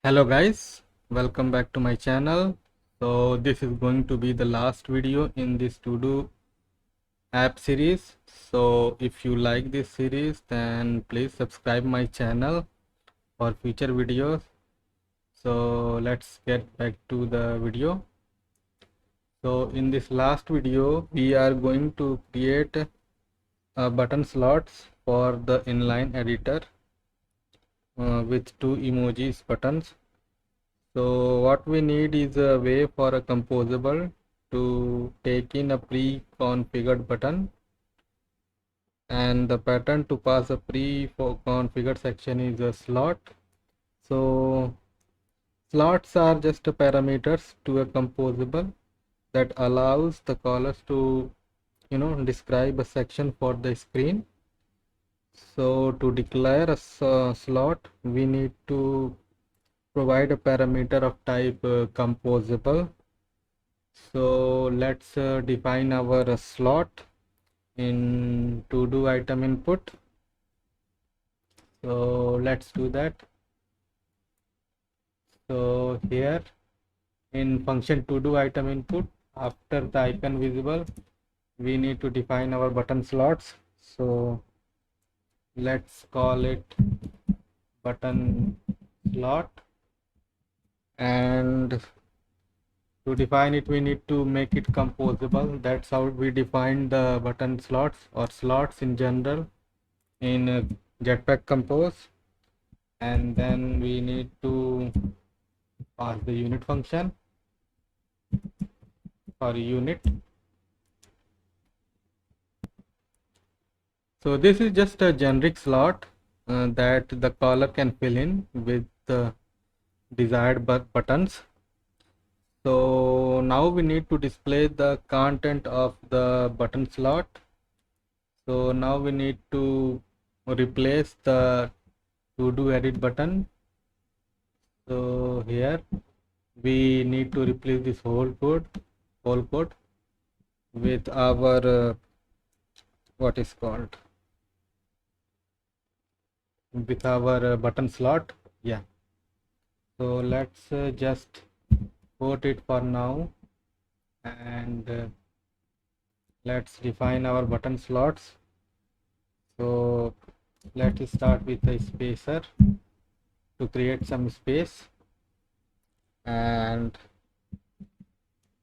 Hello guys, welcome back to my channel. So this is going to be the last video in this to-do app series. So if you like this series, then please subscribe my channel for future videos. So let's get back to the video. So in this last video we are going to create button slots for the inline editor with two emojis buttons. So what we need is a way for a composable to take in a pre-configured button, and the pattern to pass a pre-configured section is a slot. So slots are just parameters to a composable that allows the callers to describe a section for the screen. So to declare a slot, we need to provide a parameter of type composable. So let's define our slot in to do item input. So let's do that. So here in function to do item input, after the icon visible, we need to define our button slots. So let's call it button slot, and to define it we need to make it composable. That's how we define the button slots or slots in general in Jetpack Compose. And then we need to pass the unit function or unit. So this is just a generic slot that the caller can fill in with the desired buttons. So now we need to display the content of the button slot. So now we need to replace the to do edit button. So here we need to replace this whole code with our what is called with our button slot. Yeah, so let's just put it for now, and let's define our button slots. So let's start with a spacer to create some space, and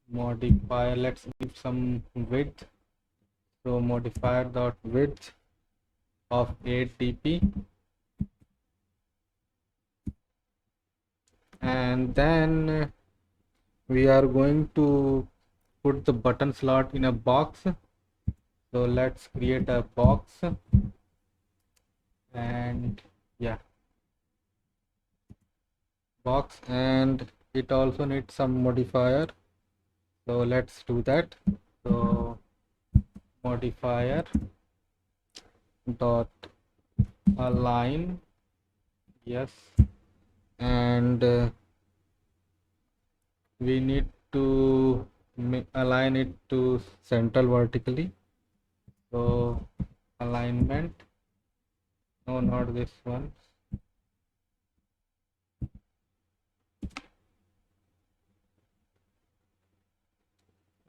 modifier, let's give some width. So modifier dot width of 8 dp, and then we are going to put the button slot in a box. So let's create a box, and yeah, box, and it also needs some modifier. So let's do that. So modifier dot align, yes, and we need to align it to central vertically. So alignment, no, not this one.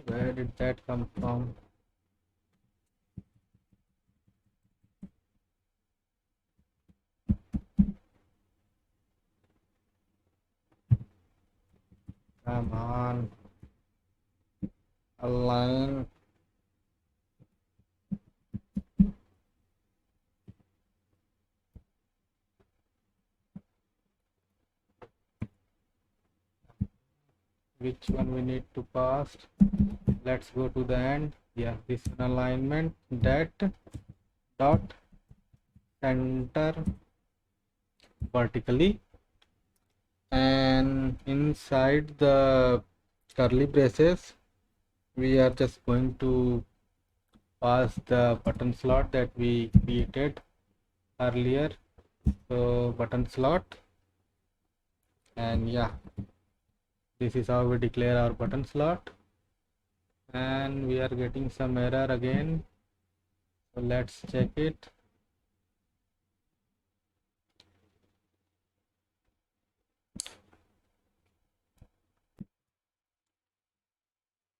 Where did that come from? Come on, align. Which one we need to pass? Let's go to the end. Yeah, this alignment that dot center vertically, and inside the curly braces we are just going to pass the button slot that we created earlier. So button slot, and yeah, this is how we declare our button slot, and we are getting some error again. So let's check it.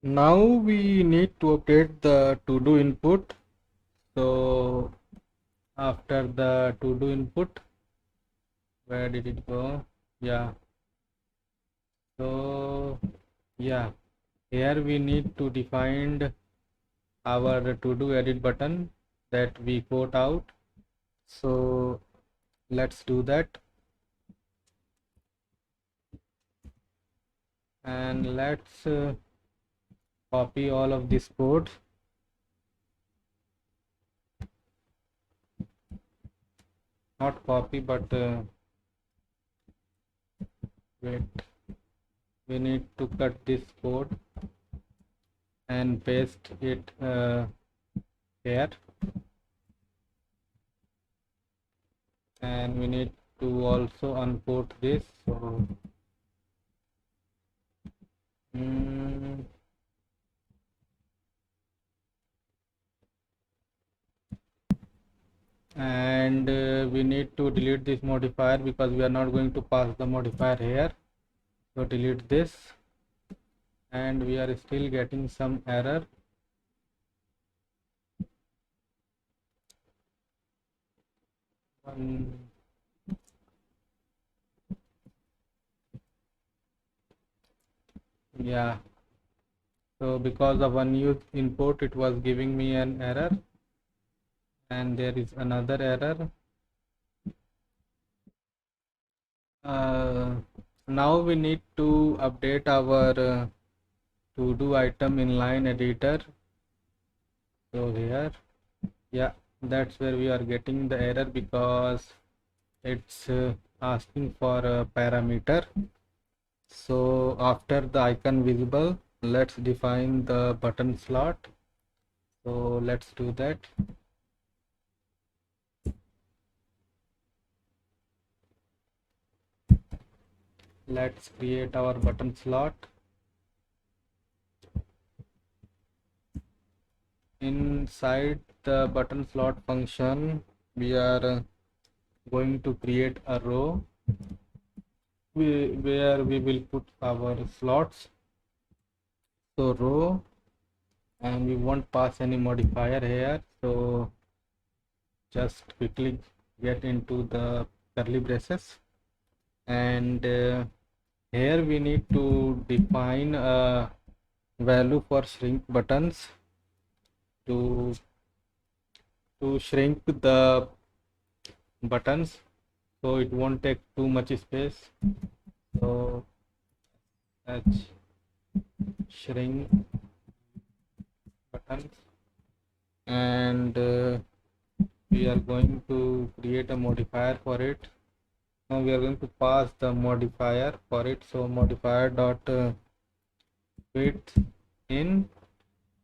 Now we need to update the to do input. So after the to do input, where did it go? Yeah, so yeah, here we need to define our to do edit button that we quote out. So let's do that, and let's copy all of this code. Not copy, but wait, we need to cut this code and paste it here, and we need to also unquote this. So and we need to delete this modifier because we are not going to pass the modifier here. So delete this, and we are still getting some error. Yeah, so because of unused input it was giving me an error, and there is another error. Now we need to update our to do item inline editor. So here, yeah, that's where we are getting the error because it's asking for a parameter. So after the icon visible, let's define the button slot. So let's do that. Let's create our button slot. Inside the button slot function, we are going to create a row where we will put our slots. So row, and we won't pass any modifier here. So just quickly get into the curly braces, and here we need to define a value for shrink buttons to shrink the buttons so it won't take too much space. So let's shrink buttons, and we are going to create a modifier for it. Now we are going to pass the modifier for it. So modifier dot width in,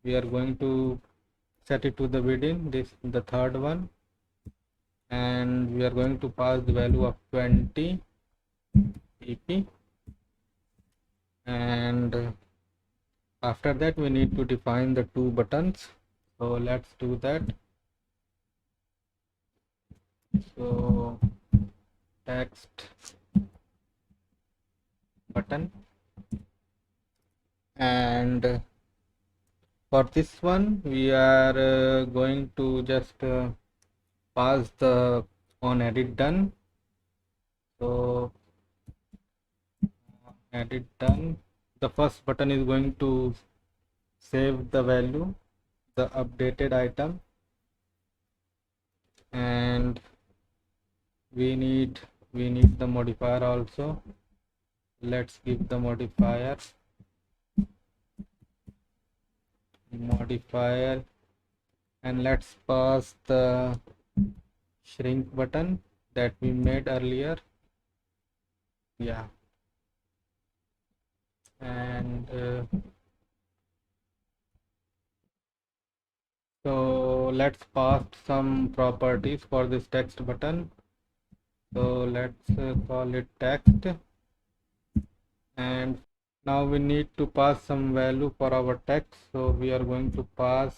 we are going to set it to the within this, the third one, and we are going to pass the value of 20 pp, and after that we need to define the two buttons. So let's do that. So text button, and for this one we are going to just pass the on edit done. So edit done, the first button is going to save the value, the updated item, and we need the modifier also. Let's give the modifier, and let's pass the shrink button that we made earlier. Yeah, and so let's pass some properties for this text button. So let's call it text, and now we need to pass some value for our text. So we are going to pass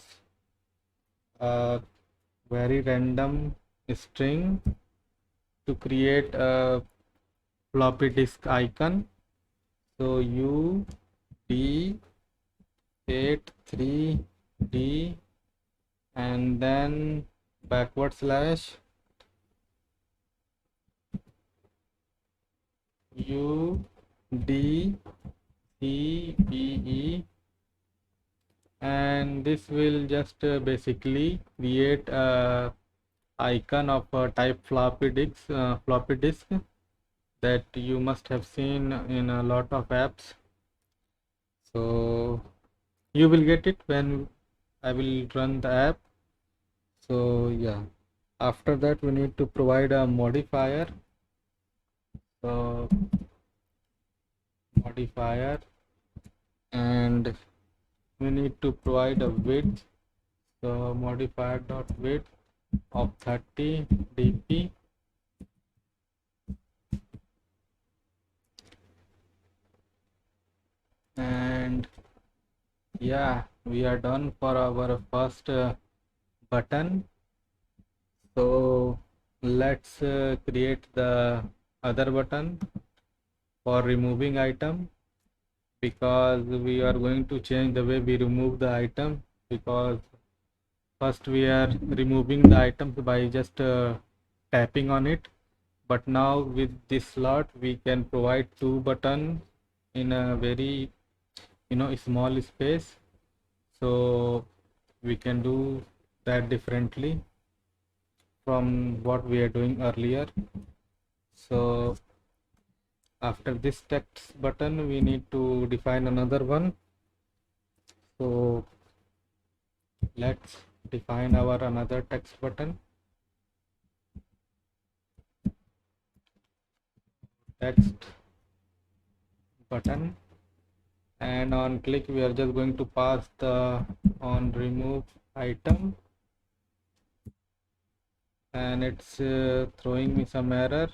a very random string to create a floppy disk icon. So UD 83D and then backward slash UDCBE, and this will just basically create a icon of a type floppy disk that you must have seen in a lot of apps. So you will get it when I will run the app. So yeah, after that we need to provide a modifier. So modifier, and we need to provide a width. So modifier dot width of 30 dp, and yeah, we are done for our first button. So let's create the other button for removing item, because we are going to change the way we remove the item, because first we are removing the item by just tapping on it, but now with this slot we can provide two buttons in a very small space. So we can do that differently from what we are doing earlier. So after this text button we need to define another one. So let's define our another text button. Text button, and on click we are just going to pass the on remove item, and it's throwing me some error.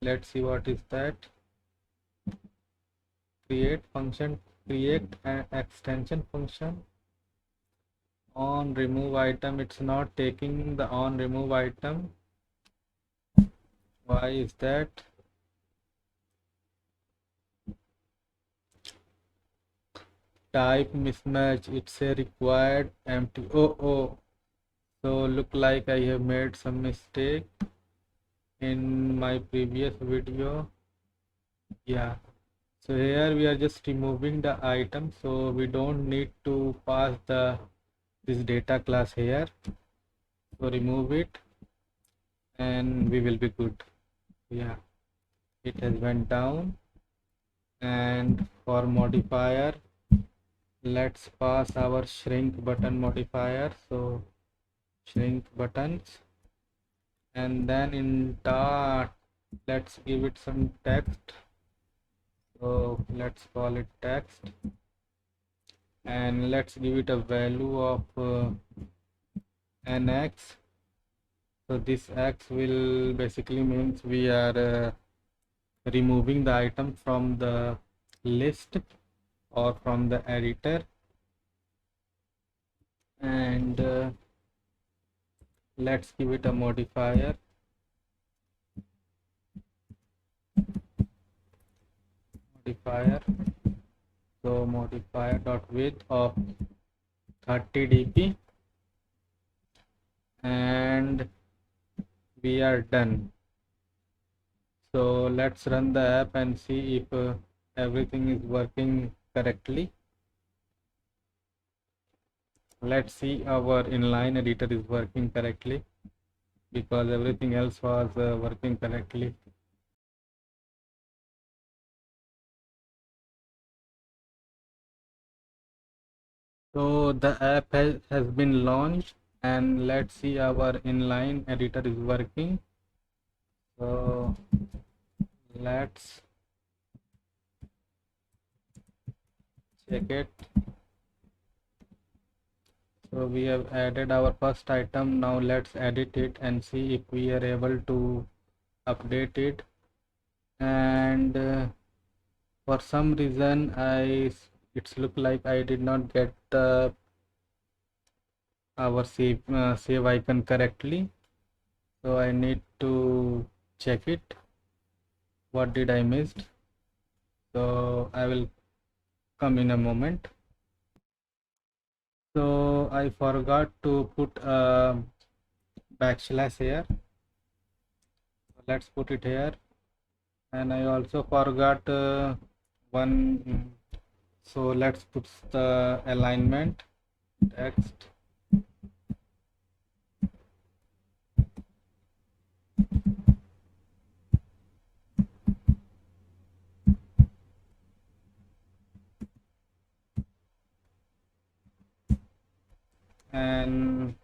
Let's see what is that. Create function, create an extension function on remove item. It's not taking the on remove item. Why is that? Type mismatch, it's a required empty. Oh, so look like I have made some mistake in my previous video. Yeah, so here we are just removing the item, so we don't need to pass this data class here. So remove it and we will be good. Yeah, it has went down. And for modifier, let's pass our shrink button modifier. So shrink buttons, and then in dot let's give it some text. So let's call it text, and let's give it a value of an x. So this x will basically means we are removing the item from the list or from the editor. And let's give it a modifier. So modifier dot width of 30 dp, and we are done. So let's run the app and see if everything is working correctly. Let's see our inline editor is working correctly, because everything else was working correctly. So the app has been launched, and let's see our inline editor is working. So let's check it. So we have added our first item. Now let's edit it and see if we are able to update it. And for some reason it's look like I did not get our save icon correctly. So I need to check it. What did I missed? So I will come in a moment. So I forgot to put a backslash here. Let's put it here. And I also forgot one. So let's put the alignment text. And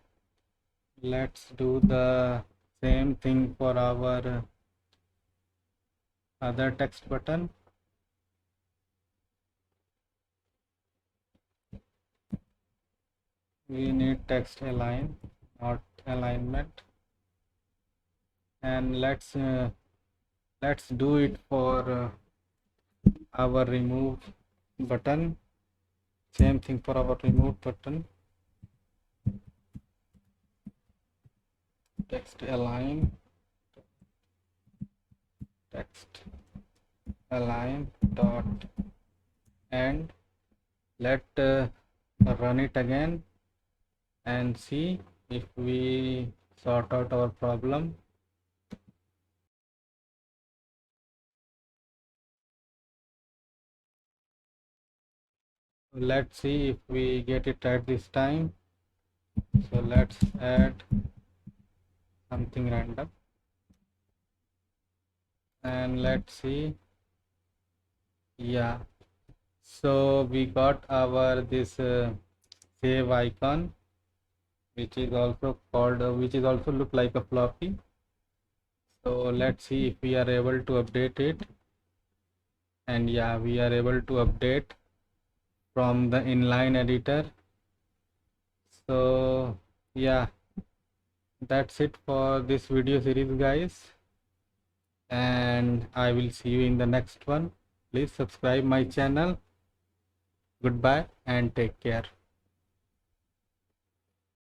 let's do the same thing for our other text button. We need text align, not alignment. And let's do it for our remove button. Same thing for our remove button. Text align, text align dot end. Let run it again and see if we sort out our problem. Let's see if we get it right this time. So let's add something random and let's see. Yeah, so we got our this save icon, which is also called which is also look like a floppy. So let's see if we are able to update it. And yeah, we are able to update from the inline editor. So yeah, that's it for this video series, guys, and I will see you in the next one. Please subscribe my channel. Goodbye and take care.